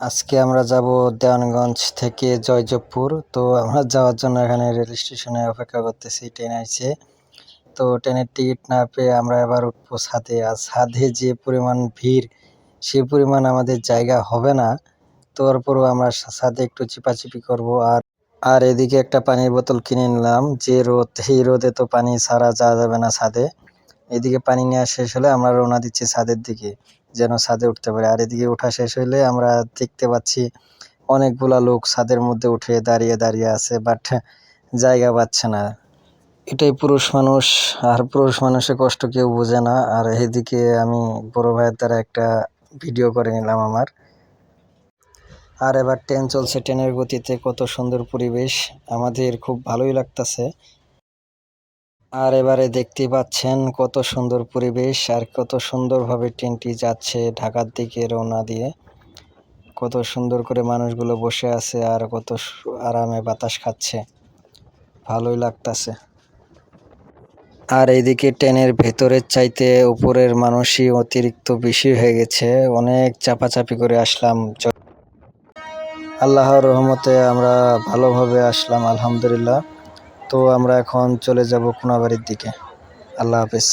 আজকে আমরা যাব দেওয়ানগঞ্জ থেকে জয়দেবপুর। তো আমরা যাওয়ার জন্য এখানে রেল স্টেশনে অপেক্ষা করতেছি, ট্রেন আসছে। তো ট্রেনের টিকিট না পেয়ে আমরা এবার উঠবো ছাদে। আর ছাদে যে পরিমাণ ভিড়, সে পরিমাণ আমাদের জায়গা হবে না। তারপরও আমরা ছাদে একটু চিপাচিপি করব। আর আর এদিকে একটা পানির বোতল কিনে নিলাম। যে রোদ, এই রোদে তো পানি ছাড়া যাওয়া যাবে না ছাদে। এদিকে পানি নেওয়া শেষ হলে আমরা রওনা দিচ্ছি ছাদের দিকে, যেন ছাদে উঠতে পারে। আর এদিকে ওঠা শেষ হইলে আমরা দেখতে পাচ্ছি অনেকগুলা লোক ছাদের মধ্যে উঠে দাঁড়িয়ে দাঁড়িয়ে আছে, বাট জায়গা পাচ্ছে না। এটাই পুরুষ মানুষ, আর পুরুষ মানুষের কষ্ট কেউ বোঝে না। আর এদিকে আমি বড় ভাইয়ের দ্বারা একটা ভিডিও করে নিলাম আমার। আর এবার ট্রেন চলছে, ট্রেনের গতিতে কত সুন্দর পরিবেশ, আমাদের খুব ভালোই লাগতেছে। আর এবারে দেখতেই পাচ্ছেন কত সুন্দর পরিবেশ, আর কত সুন্দরভাবে ট্রেনটি যাচ্ছে ঢাকার দিকে রওনা দিয়ে। কত সুন্দর করে মানুষগুলো বসে আছে আর কত আরামে বাতাস খাচ্ছে, ভালোই লাগতাছে। আর এইদিকে ট্রেনের ভেতরের চাইতে উপরের মানুষই অতিরিক্ত বেশি হয়ে গেছে, অনেক চাপাচাপি করে আসলাম। আল্লাহর রহমতে আমরা ভালোভাবে আসলাম, আলহামদুলিল্লাহ। তো আমরা এখন চলে যাব কোনাবাড়ির দিকে। আল্লাহ হাফেজ।